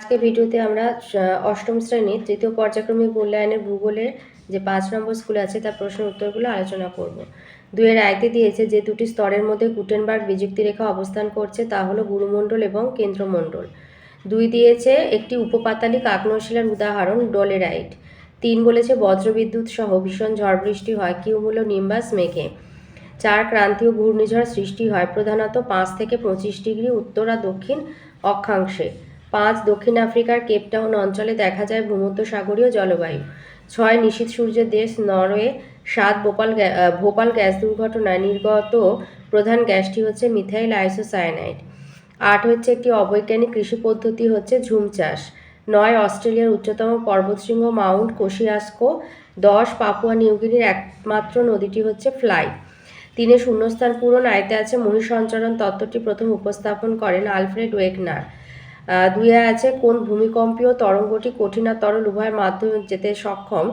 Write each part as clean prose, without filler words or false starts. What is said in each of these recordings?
আজকে ভিডিওতে আমরা অষ্টম শ্রেণীর তৃতীয় পর্যায়ক্রমিক মূল্যায়নের ভূগোলের যে 5 নম্বর স্কুলে আছে তার প্রশ্নের উত্তরগুলো আলোচনা করব। 2-এর আয়তে দিয়েছে যে দুটি স্তরের মধ্যে গুটেনবার্গ বিযুক্তি রেখা অবস্থান করছে তা হলো গুরুমণ্ডল এবং কেন্দ্রমণ্ডল। 2 দিয়েছে একটি উপপাতালিক আগ্নেয়শিলার উদাহরণ ডোলেরাইট। 3 বলেছে বজ্রবিদ্যুৎ সহ ভীষণ ঝড় বৃষ্টি হয় কিউমুলো নিম্বাস মেঘে। 4 ক্রান্তীয় ঘূর্ণিঝড় সৃষ্টি হয় প্রধানত 5 থেকে 25 ডিগ্রি উত্তর আর দক্ষিণ অক্ষাংশে। 5 দক্ষিণ আফ্রিকার কেপটাউন অঞ্চলে দেখা যায় ভূমধ্যসাগরীয় জলবায়ু। 6 নিশীথ সূর্যের দেশ নরওয়ে। 7 ভোপাল গ্যাস দুর্ঘটনায় নির্গত প্রধান গ্যাসটি হচ্ছে মিথাইল আইসোসায়ানাইড। 8 হচ্ছে একটি অবৈজ্ঞানিক কৃষি পদ্ধতি হচ্ছে ঝুম চাষ। 9 অস্ট্রেলিয়ার উচ্চতম পর্বতশৃঙ্গ মাউন্ট কোসিয়াস্কো। 10 পাপুয়া নিউগিনির একমাত্র নদীটি হচ্ছে ফ্লাই। 3 শূন্যস্থান পূরণ আয়তে আছে মহীসঞ্চরণ তত্ত্বটি প্রথম উপস্থাপন করেন আলফ্রেড ওয়েগনার। 2 আছে কোন ভূমিকম্পীয় তরঙ্গটি কঠিন আর তরল উভয়ের মাধ্যমে যেতে সক্ষম।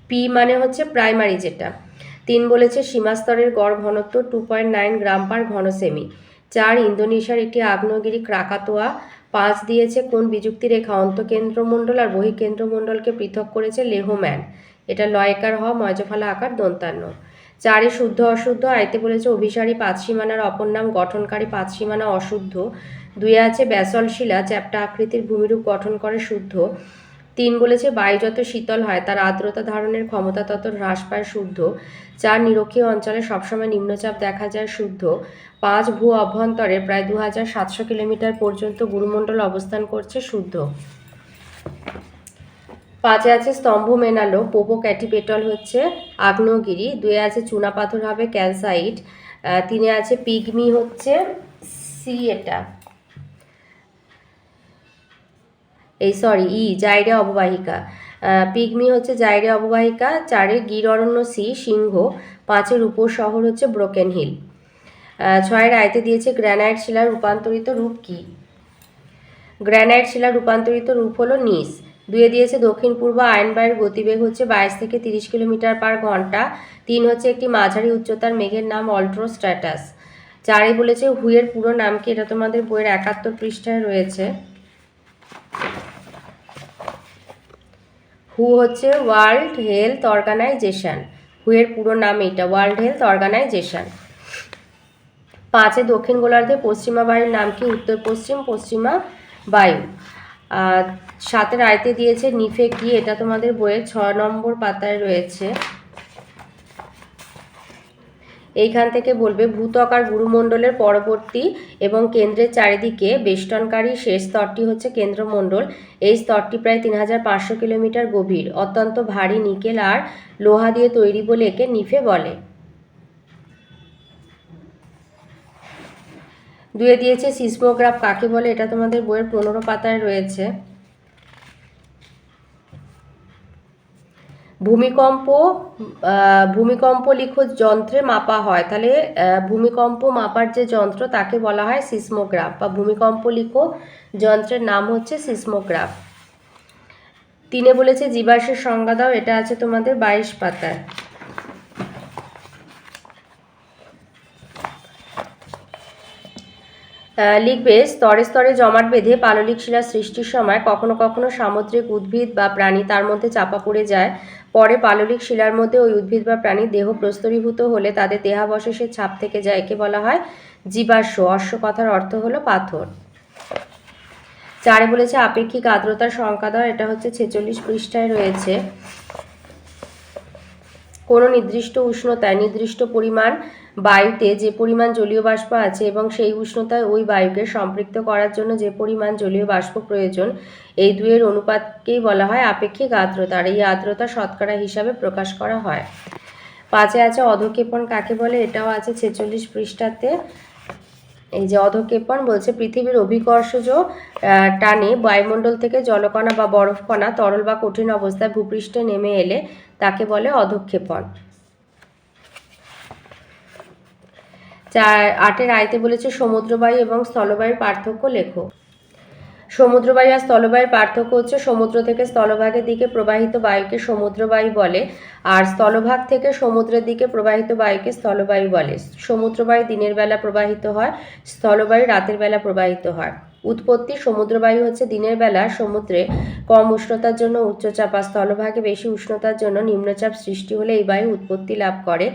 পি মানে হচ্ছে প্রাইমারি যেটা। 3 বলেছে সীমাস্তরের গড় ঘনত্ব 2.9 গ্রাম পার ঘন সেমি। 4 ইন্দোনেশিয়ার একটি আগ্নেয়গিরি ক্রাকাতোয়া। 5 দিয়েছে কোন বিযুক্তি রেখা অন্তঃকেন্দ্রমণ্ডল আর বহিঃকেন্দ্রমণ্ডলকে পৃথক করেছে লেহম্যান। এটা লয়কার হ ময়জফালা আকার দন্তান্ন। 4 শুদ্ধ অশুদ্ধ আয়তে বলেছে অভিসারী পাঁচসীমানার অপর নাম গঠনকারী পাঁচসীমানা অশুদ্ধ। 2 আছে ব্যাসল্ট শিলা চ্যাপ্টা আকৃতির ভূমিরূপ গঠন করে শুদ্ধ। 3 বলেছে বায়ু যত শীতল হয় তার আর্দ্রতা ধারণের ক্ষমতা তত হ্রাস পায় শুদ্ধ। 4 নিরক্ষীয় অঞ্চলে সবসময় নিম্নচাপ দেখা যায় শুদ্ধ। 5 ভূ অভ্যন্তরে প্রায় 2700 কিলোমিটার পর্যন্ত গুরুমণ্ডল অবস্থান করছে শুদ্ধ। 5 আছে স্তম্ভ মেনালো পোপোক্যাটিপেটল হচ্ছে আগ্নেয়গিরি। 2 আছে চুনাপাথর হবে ক্যালসাইট। 3 আছে পিগমি হচ্ছে এটা জাইরে অববাহিকা। পিগমি হচ্ছে জাইরে অববাহিকা। 4 গির অরণ্য সিংহ। 5 উপর শহর হচ্ছে ব্রোকেন হিল। 6 আয়তে দিয়েছে গ্রানাইট শিলার রূপান্তরিত রূপ কি। গ্রানাইট শিলার রূপান্তরিত রূপ হলো নিস। 2 দিয়েছে দক্ষিণ পূর্ব আয়ন বায়ুর গতিবেগ হচ্ছে 22 থেকে 30 কিলোমিটার পার ঘন্টা। 3 হচ্ছে একটি মাঝারি উচ্চতার মেঘের নাম অল্ট্রোস্ট্র্যাটাস। 4 বলেছে হুয়ের পুরো নাম কি, এটা তোমাদের বইয়ের 71 পৃষ্ঠায় রয়েছে। হু হচ্ছে ওয়ার্ল্ড হেলথ অর্গানাইজেশন। হুয়ের পুরো নাম এটা ওয়ার্ল্ড হেলথ অর্গানাইজেশন। 5 দক্ষিণ গোলার্ধে পশ্চিমা বায়ুর নাম কি, উত্তর পশ্চিমা বায়ু। 7 আয়তে দিয়েছে নিফে কি, এটা তোমাদের বইয়ের 6 নম্বর পাতায় রয়েছে। এইখান থেকে বলবে ভূত্বক আর গুরুমণ্ডলের পরবর্তী এবং কেন্দ্রের চারিদিকে বেষ্টনকারী শেষ স্তরটি হচ্ছে কেন্দ্রমণ্ডল। এই স্তরটি প্রায় 3500 কিলোমিটার গভীর, অত্যন্ত ভারী নিকেল আর লোহা দিয়ে তৈরি বলে একে নিফে বলে। 2 দিয়েছে সিসমোগ্রাফ কাকে বলে, এটা তোমাদের বইয়ের 15 পাতায় রয়েছে। ভূমিকম্প লিখো যন্ত্রে মাপা হয়, তাহলে ভূমিকম্প মাপার যে যন্ত্র তাকে বলা হয় সিসমোগ্রাফ, বা ভূমিকম্প লিখো যন্ত্রের নাম হচ্ছে সিসমোগ্রাফ। 3 বলেছে জীবাশ্মের সংজ্ঞা দাও, এটা আছে তোমাদের 22 পাতায়। লিখবে স্তরে স্তরে জমাট বেঁধে পাললিক শিলা সৃষ্টির সময় কখনো কখনো সামুদ্রিক উদ্ভিদ বা প্রাণী তার মধ্যে চাপা পড়ে যায়। পরে পাললিক শিলার মধ্যে ওই উদ্ভিদ বা প্রাণীর দেহ প্রস্তরীভূত হলে তাদের দেহাবশেষের ছাপ থেকে যায়, একে বলা হয় জীবাশ্ম। অশ্ব কথার অর্থ হলো পাথর। 4 বলেছে আপেক্ষিক আর্দ্রতার সংখ্যা দাও, এটা হচ্ছে 46 পৃষ্ঠায় রয়েছে। কোনো নির্দিষ্ট উষ্ণতায় নির্দিষ্ট পরিমাণ বায়ুতে যে পরিমাণ জলীয় বাষ্প আছে এবং সেই উষ্ণতায় ওই বায়ুকে সম্পৃক্ত করার জন্য যে পরিমাণ জলীয় বাষ্প প্রয়োজন, এই দুয়ের অনুপাতকেই বলা হয় আপেক্ষিক আর্দ্রতা, আর এই আর্দ্রতা শতকরা হিসাবে প্রকাশ করা হয়। 5 আছে অধঃক্ষেপণ কাকে বলে, এটাও আছে 46 পৃষ্ঠাতে। এই যে অধঃক্ষেপণ বলছে পৃথিবীর অভিকর্ষজ টানে বায়ুমণ্ডল থেকে জলকণা বা বরফকণা তরল বা কঠিন অবস্থায় ভূপৃষ্ঠে নেমে এলে তাকে বলে অধঃক্ষেপণ। 8 আয়তে বলেছে সমুদ্রবায়ু এবং স্থলবায়ুর পার্থক্য লেখো। সমুদ্রবায়ু আর স্থলবায়ুর পার্থক্য হচ্ছে সমুদ্র থেকে স্থলভাগের দিকে প্রবাহিত বায়ুকে সমুদ্রবায়ু বলে, আর স্থলভাগ থেকে সমুদ্রের দিকে প্রবাহিত বায়ুকে স্থলবায়ু বলে। সমুদ্রবায়ু দিনের বেলা প্রবাহিত হয়, স্থলবায়ু রাতের বেলা প্রবাহিত হয়। উৎপত্তি সমুদ্রবায়ু হচ্ছে দিনের বেলা সমুদ্রে কম উষ্ণতার জন্য উচ্চচাপ আর স্থলভাগে বেশি উষ্ণতার জন্য নিম্নচাপ সৃষ্টি হলে এই বায়ু উৎপত্তি লাভ করে।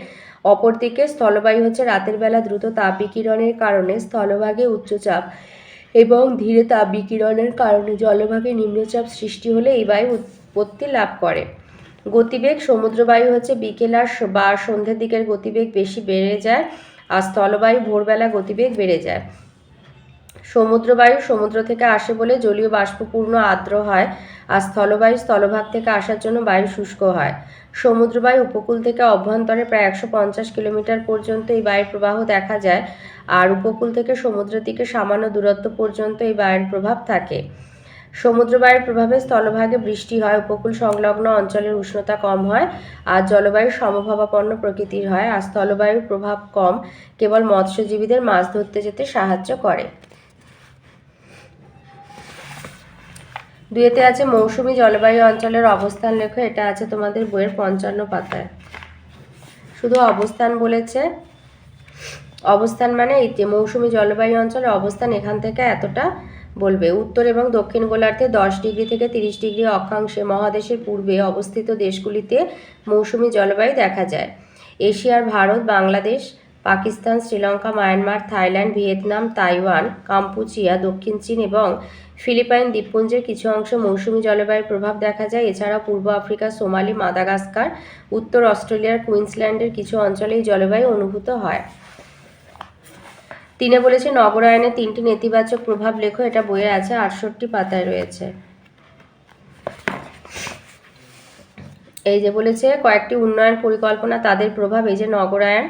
অপরদিকে স্থলবায়ু হচ্ছে রাতের বেলা দ্রুত তাপ বিকিরণের কারণে স্থলভাগে উচ্চচাপ এবং ধীরে তাপ বিকিরণের কারণে জলভাগে নিম্নচাপ সৃষ্টি হলে এই বায়ু উৎপত্তি লাভ করে। গতিবেগ সমুদ্রবায়ু হচ্ছে বিকেল বা সন্ধ্যের দিকের গতিবেগ বেশি বেড়ে যায় আর স্থলবায়ু ভোরবেলা গতিবেগ বেড়ে যায়। সমুদ্রবায়ু সমুদ্র থেকে আসে বলে জলীয় বাষ্পপূর্ণ আর্দ্র হয় আর স্থলবায়ু স্থলভাগ থেকে আসার জন্য বায়ু শুষ্ক হয়। সমুদ্রবায়ু উপকূল থেকে অভ্যন্তরে প্রায় 150 কিলোমিটার পর্যন্ত এই বায়ুর প্রবাহ দেখা যায় আর উপকূল থেকে সমুদ্রের দিকে সামান্য দূরত্ব পর্যন্ত এই বায়ুর প্রভাব থাকে। সমুদ্রবায়ুর প্রভাবে স্থলভাগে বৃষ্টি হয়, উপকূল সংলগ্ন অঞ্চলের উষ্ণতা কম হয় আর জলবায়ু সমভাবাপন্ন প্রকৃতির হয় আর স্থলবায়ুর প্রভাব কম কেবল মৎস্যজীবীদের মাছ ধরতে যেতে সাহায্য করে। দুইতে আছে মৌসুমী জলবায়ু অঞ্চলের অবস্থান লেখো, এটা আছে তোমাদের বইয়ের 55 পাতায়। শুধু অবস্থান বলেছে, অবস্থান মানে এই যে মৌসুমী জলবায়ু অঞ্চলের অবস্থান এখান থেকে এতটা বলবে। উত্তর এবং দক্ষিণ গোলার্ধে 10 ডিগ্রি থেকে 30 ডিগ্রি অক্ষাংশে মহাদেশের পূর্বে অবস্থিত দেশগুলিতে মৌসুমী জলবায়ু দেখা যায়। এশিয়ার Bharat, Bangladesh, Pakistan, Sri Lanka, Myanmar, Thailand, Vietnam, Taiwan, Kampuchea, দক্ষিণ চীন এবং ফিলিপাইন দ্বীপপুঞ্জের কিছু অংশ মৌসুমী জলবায়ুর প্রভাব দেখা যায়। এছাড়াও পূর্ব আফ্রিকা, সোমালি, মাদাগাস্কার, উত্তর অস্ট্রেলিয়ার কুইন্সল্যান্ডের কিছু অঞ্চলে এই জলবায়ু অনুভূত হয়। তিনে বলেছে নগরায়নের 3টি নেতিবাচক প্রভাব লেখো, এটা বইয়ে আছে 68 পাতায় রয়েছে। এই যে বলেছে কয়েকটি উন্নয়ন পরিকল্পনা তাদের প্রভাব। এই যে নগরায়ন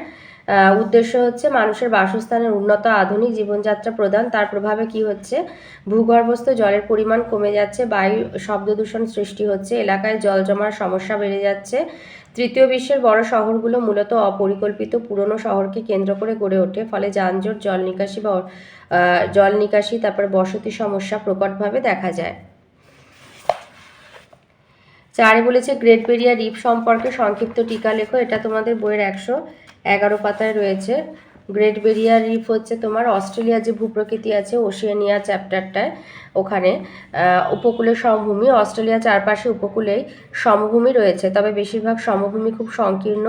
উদ্দেশ্য হচ্ছে মানুষের বাসস্থানের উন্নত আধুনিক জীবনযাত্রা প্রদান। তার প্রভাবে কি হচ্ছে, ভূগর্ভস্থ জলের পরিমাণ কমে যাচ্ছে, বায়ু শব্দ দূষণ সৃষ্টি হচ্ছে, এলাকায় জল জমার সমস্যা বেড়ে যাচ্ছে। তৃতীয় বিশ্বের বড় শহরগুলো মূলত অপরিকল্পিত পুরনো শহরকে কেন্দ্র করে গড়ে ওঠে, ফলে যানজট, জল নিকাশি তারপর বসতি সমস্যা প্রকটভাবে দেখা যায়। 4 বলেছে গ্রেট বেরিয়ার রিফ সম্পর্কে সংক্ষিপ্ত টিকা লেখো, এটা তোমাদের বইয়ের 111 পাতায় রয়েছে। গ্রেট বেরিয়ার রিফ হচ্ছে তোমার অস্ট্রেলিয়ার যে ভূপ্রকৃতি আছে ওশেনিয়া চ্যাপ্টারটায়, ওখানে উপকূলের সমভূমি, অস্ট্রেলিয়ার চারপাশে উপকূলেই সমভূমি রয়েছে, তবে বেশিরভাগ সমভূমি খুব সংকীর্ণ।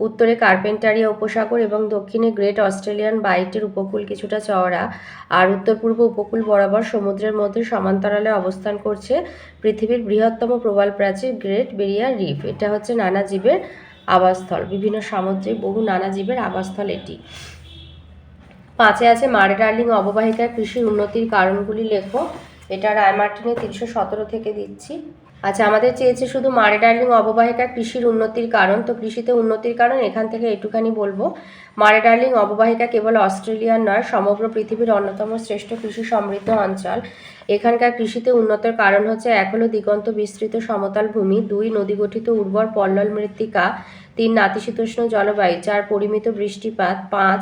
উত্তরে কার্পেন্টারিয়া উপসাগর এবং দক্ষিণে গ্রেট অস্ট্রেলিয়ান বাইটের উপকূল কিছুটা চওড়া আর উত্তর পূর্ব উপকূল বরাবর সমুদ্রের মধ্যে সমান্তরালে অবস্থান করছে পৃথিবীর বৃহত্তম প্রবাল প্রাচীর গ্রেট বেরিয়ার রিফ। এটা হচ্ছে নানা জীবের আবাসস্থল, বিভিন্ন সামুদ্রিক বহু নানা জীবের আবাসস্থল এটি। 5 আছে মারে ডার্লিং অববাহিকায় কৃষির উন্নতির কারণগুলি লেখো, এটা রায় মার্টিনের 317 থেকে দিচ্ছি। আচ্ছা, আমাদের চেয়েছে শুধু মারে ডার্লিং অববাহিকা কৃষির উন্নতির কারণ, তো কৃষিতে উন্নতির কারণ এখান থেকে একটুখানি বলবো। মারে ডার্লিং অববাহিকা কেবল অস্ট্রেলিয়ার নয়, সমগ্র পৃথিবীর অন্যতম শ্রেষ্ঠ কৃষি সমৃদ্ধ অঞ্চল। এখানকার কৃষিতে উন্নতির কারণ হচ্ছে 1 হলো দিগন্ত বিস্তৃত সমতল ভূমি, 2 নদী গঠিত উর্বর পল্লল মৃত্তিকা, 3 নাতিশীতোষ্ণ জলবায়ু, 4 পরিমিত বৃষ্টিপাত, 5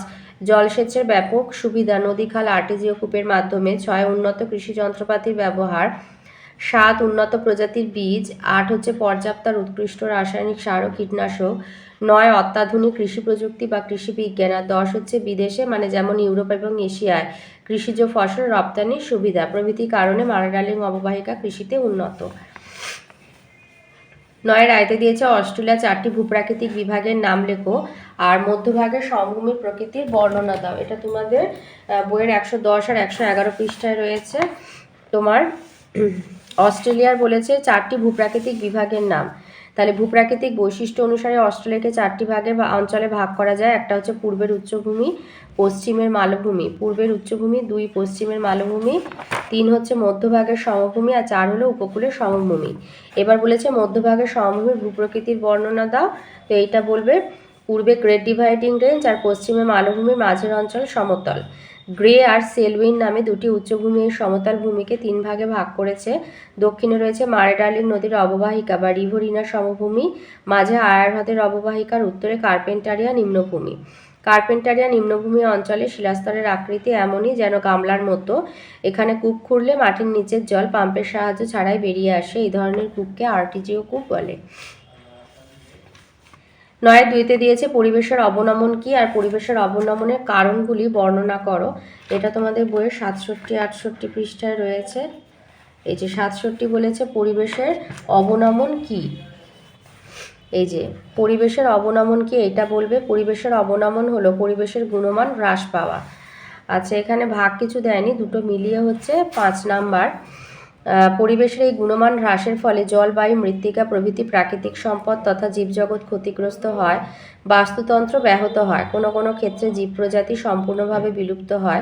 জলসেচের ব্যাপক সুবিধা নদী খাল আর্টিজিও কূপের মাধ্যমে, 6 উন্নত কৃষি যন্ত্রপাতির ব্যবহার, 7 উন্নত প্রজাতির বীজ, 8 হচ্ছে পর্যাপ্ত আর উৎকৃষ্ট রাসায়নিক সার ও কীটনাশক, 9 অত্যাধুনিক কৃষি প্রযুক্তি বা কৃষি বিজ্ঞান, আর 10 হচ্ছে বিদেশে মানে যেমন ইউরোপ এবং এশিয়ায় কৃষিজ ফসল রপ্তানির সুবিধা প্রভৃতি কারণে মারে ডার্লিং অববাহিকা কৃষিতে উন্নত। 9 রায়তে দিয়েছে অস্ট্রেলিয়া 4টি ভূপ্রাকৃতিক বিভাগের নাম লেখো আর মধ্যভাগের সমভূমির প্রকৃতির বর্ণনা দাও। এটা তোমাদের বইয়ের 110 আর 111 পৃষ্ঠায় রয়েছে। তোমার অস্ট্রেলিয়ার বলেছে 4টি ভূপ্রাকৃতিক বিভাগের নাম। তাহলে ভূপ্রাকৃতিক বৈশিষ্ট্য অনুসারে অস্ট্রেলিয়াকে 4টি ভাগে বা অঞ্চলে ভাগ করা যায়। একটা হচ্ছে পূর্বের উচ্চভূমি, পশ্চিমের মালভূমি, পূর্বের উচ্চভূমি, 2 পশ্চিমের মালভূমি, 3 হচ্ছে মধ্যভাগের সমভূমি আর 4 হলো উপকূলের সমভূমি। এবার বলেছে মধ্যভাগের সমভূমির ভূপ্রকৃতির বর্ণনা দাও, তো এইটা বলবে পূর্বে গ্রেট ডিভাইডিং রেঞ্জ আর পশ্চিমে মালভূমির মাঝের অঞ্চল সমতল। গ্রে আর সেলউইন নামে 2টি উচ্চভূমি এই সমতল ভূমিকে 3 ভাগে ভাগ করেছে। দক্ষিণে রয়েছে মারে ডার্লিং নদীর অববাহিকা বা রিভোরিনা সমভূমি, মাঝে আয়ার হ্রদের অববাহিকার, উত্তরে কার্পেন্টারিয়া নিম্নভূমি। কার্পেন্টারিয়া নিম্নভূমি অঞ্চলে শিলাস্তরের আকৃতি এমনই যেন গামলার মতো, এখানে কূপ খুঁড়লে মাটির নিচের জল পাম্পের সাহায্য ছাড়াই বেরিয়ে আসে, এই ধরনের কূপকে আর্টিজিও কূপ বলে। নয়ের দুইতে দিয়েছে পরিবেশের অবনমন কি আর পরিবেশের অবনমনের কারণগুলি বর্ণনা করো। এটা তোমাদের বইয়ের 67-68 পৃষ্ঠায় রয়েছে। এই যে 67 বলেছে পরিবেশের অবনমন কি। এই যে পরিবেশের অবনমন কি এটা বলবে। পরিবেশের অবনমন হলো পরিবেশের গুণমান হ্রাস পাওয়া। আচ্ছা, এখানে ভাগ কিছু দেয়নি, দুটো মিলিয়ে হচ্ছে 5 নাম্বার। পরিবেশের এই গুণমান হ্রাসের ফলে জল, বায়ু, মৃত্তিকা প্রভৃতি প্রাকৃতিক সম্পদ তথা জীবজগৎ ক্ষতিগ্রস্ত হয়, বাস্তুতন্ত্র ব্যাহত হয়, কোনো কোনো ক্ষেত্রে জীব প্রজাতি সম্পূর্ণভাবে বিলুপ্ত হয়।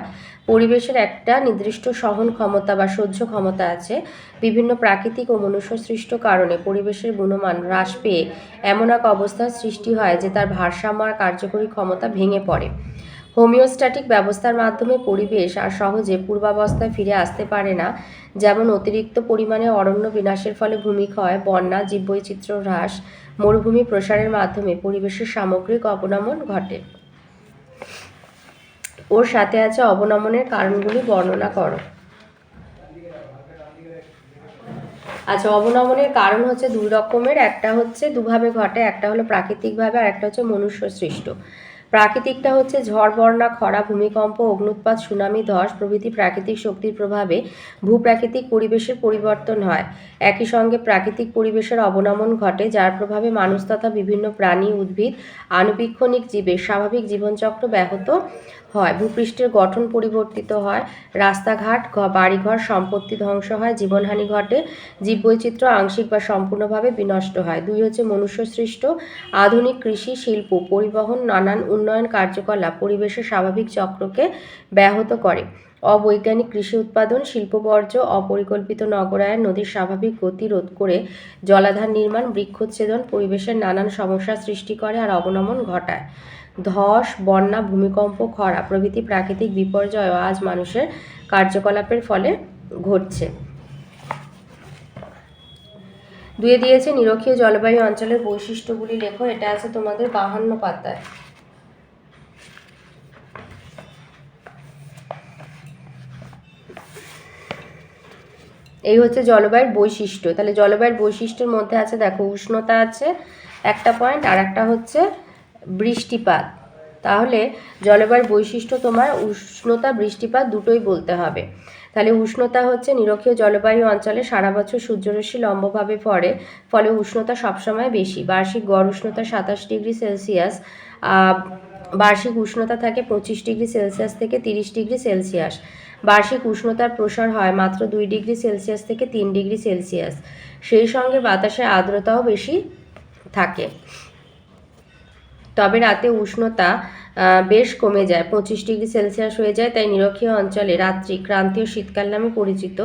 পরিবেশের একটা নির্দিষ্ট সহন ক্ষমতা বা সহ্য ক্ষমতা আছে। বিভিন্ন প্রাকৃতিক ও মনুষ্যসৃষ্ট কারণে পরিবেশের গুণমান হ্রাস পেয়ে এমন এক অবস্থার সৃষ্টি হয় যে তার ভারসাম্য আর কার্যকরী ক্ষমতা ভেঙে পড়ে। হোমিওস্ট্যাটিক ব্যবস্থার মাধ্যমে পরিবেশ আর সহজে পূর্বাবস্থায় ফিরে আসতে পারে না। যেমন অতিরিক্ত পরিমাণে অরণ্য বিনাশের ফলে ভূমিক্ষয়, বন্যা, জীববৈচিত্র্য হ্রাস, মরুভূমি প্রসারের মাধ্যমে পরিবেশের সামগ্রিক অবনমন ঘটে। ওর সাথে আছে অবনমনের কারণগুলি বর্ণনা করো। আচ্ছা, অবনমনের কারণ হচ্ছে দুই রকমের, একটা হচ্ছে দুভাবে ঘটে, একটা হলো প্রাকৃতিকভাবে আর একটা হচ্ছে মনুষ্য সৃষ্ট। প্রাকৃতিকটা হচ্ছে ঝড়, বন্যা, খরা, ভূমিকম্প, অগ্ন্যুৎপাত, সুনামি, ধস প্রভৃতি প্রাকৃতিক শক্তির প্রভাবে ভূপ্রাকৃতিক পরিবেশের পরিবর্তন হয়। একই সঙ্গে প্রাকৃতিক পরিবেশের অবনমন ঘটে, যার প্রভাবে মানুষ তথা বিভিন্ন প্রাণী, উদ্ভিদ, আনুবীক্ষণিক জীবের স্বাভাবিক জীবনচক্র ব্যাহত হয়, ভূপৃষ্ঠের গঠন পরিবর্তিত হয়, রাস্তাঘাট, বাড়িঘর, সম্পত্তি ধ্বংস হয়, জীবনহানি ঘটে, জীববৈচিত্র্য আংশিক বা সম্পূর্ণভাবে বিনষ্ট হয়। দুই হচ্ছে মনুষ্য সৃষ্ট। আধুনিক কৃষি, শিল্প, পরিবহন, নানান উন্নয়ন কার্যকলাপ পরিবেশের স্বাভাবিক চক্রকে ব্যাহত করে। অবৈজ্ঞানিক কৃষি উৎপাদন, শিল্পবর্জ্য, অপরিকল্পিত নগরায়ন নদীর স্বাভাবিক গতি রোধ করে জলাধার নির্মাণ, বৃক্ষচ্ছেদন পরিবেশের নানান সমস্যার সৃষ্টি করে আর অবনমন ঘটায়। ধস, বন্যা, ভূমিকম্প, খরা প্রভৃতি প্রাকৃতিক বিপর্যয়ও আজ মানুষের কার্যকলাপের ফলে ঘটছে। দুয়ে দিয়েছে নিরক্ষীয় জলবায়ু অঞ্চলের বৈশিষ্ট্যগুলি লেখো। এটা আছে তোমাদের 52 পাতায়। এই হচ্ছে জলবায়ুর বৈশিষ্ট্য। তাহলে জলবায়ুর বৈশিষ্ট্যের মধ্যে আছে, দেখো, উষ্ণতা আছে একটা পয়েন্ট, আর একটা হচ্ছে বৃষ্টিপাত। তাহলে জলবায়ুর বৈশিষ্ট্য তোমার উষ্ণতা, বৃষ্টিপাত দুটোই বলতে হবে। তাহলে উষ্ণতা হচ্ছে নিরক্ষীয় জলবায়ু অঞ্চলে সারা বছর সূর্যরশ্মি লম্বভাবে পড়ে, ফলে উষ্ণতা সবসময় বেশি। বার্ষিক গড় উষ্ণতা 27 ডিগ্রি সেলসিয়াস। বার্ষিক উষ্ণতা থাকে 25 ডিগ্রি সেলসিয়াস থেকে 30 ডিগ্রি সেলসিয়াস। বার্ষিক উষ্ণতার প্রসার হয় মাত্র 2 ডিগ্রি সেলসিয়াস থেকে 3 ডিগ্রি সেলসিয়াস। সেই সঙ্গে বাতাসে আর্দ্রতাও বেশি থাকে। তবে রাতে উষ্ণতা বেশ কমে যায়, 25 ডিগ্রি সেলসিয়াস হয়ে যায়। তাই নিরক্ষীয় অঞ্চলে রাত্রি ক্রান্তীয় শীতকাল নামে পরিচিত।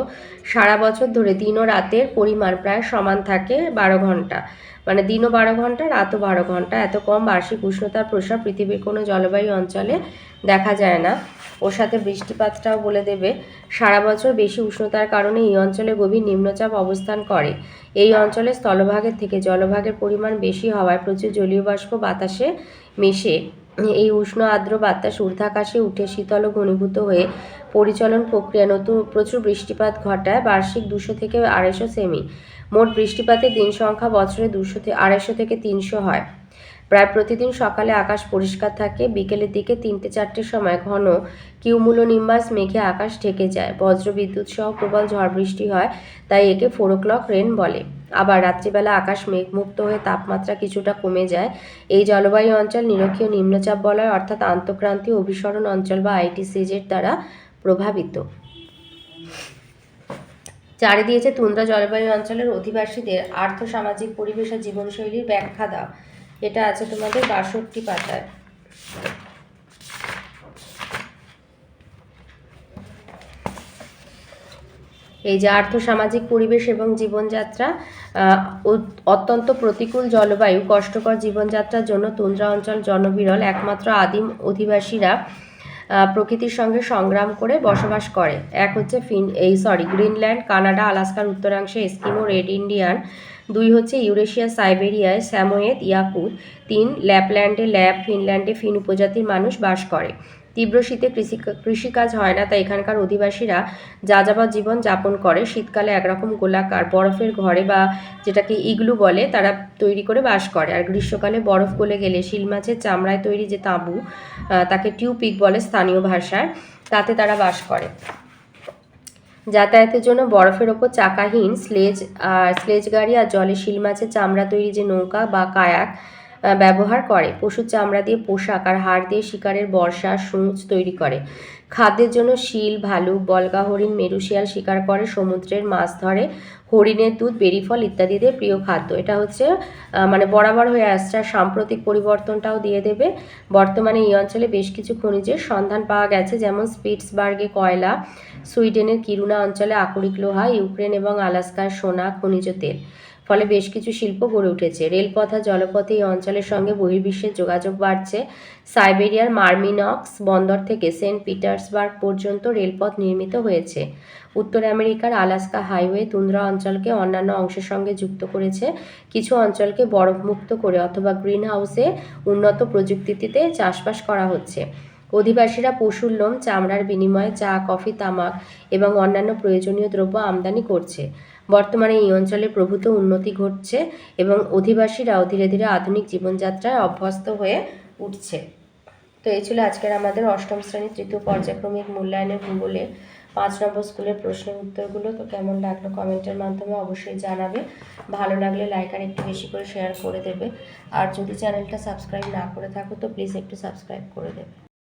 সারা বছর ধরে দিন ও রাতের পরিমাণ প্রায় সমান থাকে 12 ঘন্টা, মানে দিনও 12 ঘন্টা, রাতও 12 ঘন্টা। এত কম বার্ষিক উষ্ণতার প্রসার পৃথিবীর কোনো জলবায়ু অঞ্চলে দেখা যায় না। ওর সাথে বৃষ্টিপাতটাও বলে দেবে। সারা বছর বেশি উষ্ণতার কারণে এই অঞ্চলে গভীর নিম্নচাপ অবস্থান করে। এই অঞ্চলে স্থলভাগের থেকে জলভাগের পরিমাণ বেশি হওয়ায় প্রচুর জলীয় বাষ্প বাতাসে মিশে এই উষ্ণ আর্দ্র বাতাস ঊর্ধ্বাকাশে উঠে শীতল ও ঘনীভূত হয়ে পরিচলন প্রক্রিয়া প্রচুর বৃষ্টিপাত ঘটায়। বার্ষিক 200 থেকে 250 সেমি। মোট বৃষ্টিপাতের দিন সংখ্যা বছরে 250 থেকে 300 হয়। প্রায় প্রতিদিন সকালে আকাশ পরিষ্কার থাকে, বিকেলের দিকে 3-4টের সময় ঘন কিউমুলোনিম্বাস মেঘে আকাশ ঢেকে যায়, বজ্রবিদ্যুৎ সহ প্রবল ঝড় বৃষ্টি হয়, তাই একে 4 o'clock রেন বলে। আবার রাত্রিবেলা আকাশ মেঘমুক্ত হয়ে তাপমাত্রা কিছুটা কমে যায়। এই জলবায়ু অঞ্চল নিরক্ষীয় নিম্নচাপ বলয় অর্থাৎ আন্তঃক্রান্তীয় অভিসরণ অঞ্চল বা আইটিসিজের দ্বারা প্রভাবিত। 4 দিয়েছে তুন্দ্রা জলবায়ু অঞ্চলের অধিবাসীদের আর্থসামাজিক পরিবেশ ও জীবনশৈলীর ব্যাখ্যা দাও। এটা আছে তোমাদের 62 পাতায়। এই যে আর্থসামাজিক পরিবেশ এবং জীবনযাত্রা, অত্যন্ত প্রতিকূল জলবায়ু, কষ্টকর জীবনযাত্রার জন্য তুন্দ্রা অঞ্চল জনবিরল। একমাত্র আদিম অধিবাসীরা প্রকৃতির সঙ্গে সংগ্রাম করে বসবাস করে। এক হচ্ছে গ্রিনল্যান্ড, কানাডা, আলাস্কার উত্তরাংশে এস্কিমো, রেড ইন্ডিয়ান। 2 হচ্ছে ইউরেশিয়া, সাইবেরিয়ায় স্যামোয়েদ, ইয়াকুত। 3 ল্যাপল্যান্ডে ল্যাপ, ফিনল্যান্ডে ফিন উপজাতির মানুষ বাস করে। তীব্র শীতে কৃষিকাজ হয় না, তাই এখানকার অধিবাসীরা যাযাবর জীবন যাপন করে। শীতকালে একরকম গোলাকার বরফের ঘরে বা যেটাকে ইগলু বলে তারা তৈরি করে বাস করে। আর গ্রীষ্মকালে বরফ গলে গেলে শিল মাছের চামড়ায় তৈরি যে তাঁবু, তাকে টিউপিক বলে স্থানীয় ভাষায়, তাতে তারা বাস করে। যাতায়াতের জন্য বরফের ওপর চাকাহীন স্লেজ গাড়ি আর জলে শিল মাছের চামড়া তৈরি যে নৌকা বা কায়াক ব্যবহার করে। পশুর চামড়া দিয়ে পোশাক আর হাড় দিয়ে শিকারের বর্ষা সূঁচ তৈরি করে। খাদ্যের জন্য শিল, ভালুক, বলগা হরিণ, মেরুশিয়াল শিকার করে। সমুদ্রের মাছ ধরে। হরিণের দুধ, বেরি ফল ইত্যাদিদের প্রিয় খাদ্য। এটা হচ্ছে মানে বরাবর হয়ে আসছে, আর সাম্প্রতিক পরিবর্তনটাও দিয়ে দেবে। বর্তমানে এই অঞ্চলে বেশ কিছু খনিজের সন্ধান পাওয়া গেছে, যেমন স্পিটসবার্গে কয়লা, সুইডেনের কিরুনা অঞ্চলে আকরিক লোহা, ইউক্রেন এবং আলাস্কার সোনা, খনিজ তেল। ফলে বেশ কিছু শিল্প গড়ে উঠেছে। রেলপথ আর জলপথে এই অঞ্চলের সঙ্গে বহির্বিশ্বের যোগাযোগ বাড়ছে। সাইবেরিয়ার মার্মিনক্স বন্দর থেকে সেন্ট পিটার্সবার্গ পর্যন্ত রেলপথ নির্মিত হয়েছে। উত্তর আমেরিকার আলাস্কা হাইওয়ে তুন্দ্রা অঞ্চলকে অন্যান্য অংশের সঙ্গে যুক্ত করেছে। কিছু অঞ্চলকে বরফমুক্ত করে অথবা গ্রিন হাউসে উন্নত প্রযুক্তিতে চাষবাস করা হচ্ছে। অধিবাসীরা পশুর লোম, চামড়ার বিনিময়ে চা, কফি, তামাক এবং অন্যান্য প্রয়োজনীয় দ্রব্য আমদানি করছে। বর্তমানে এই অঞ্চলে প্রভূত উন্নতি ঘটছে এবং অধিবাসীরাও ধীরে ধীরে আধুনিক জীবনযাত্রায় অভ্যস্ত হয়ে উঠছে। তো এই ছিল আজকের আমাদের অষ্টম শ্রেণীর তৃতীয় পর্যায়ক্রমিক মূল্যায়নের ভূগোলে 5 নম্বর স্কুলের প্রশ্নের উত্তরগুলো। তো কেমন লাগলো কমেন্টের মাধ্যমে অবশ্যই জানাবে। ভালো লাগলে লাইক আর একটু বেশি করে শেয়ার করে দেবে। আর যদি চ্যানেলটা সাবস্ক্রাইব না করে থাকো তো প্লিজ একটু সাবস্ক্রাইব করে দেবে।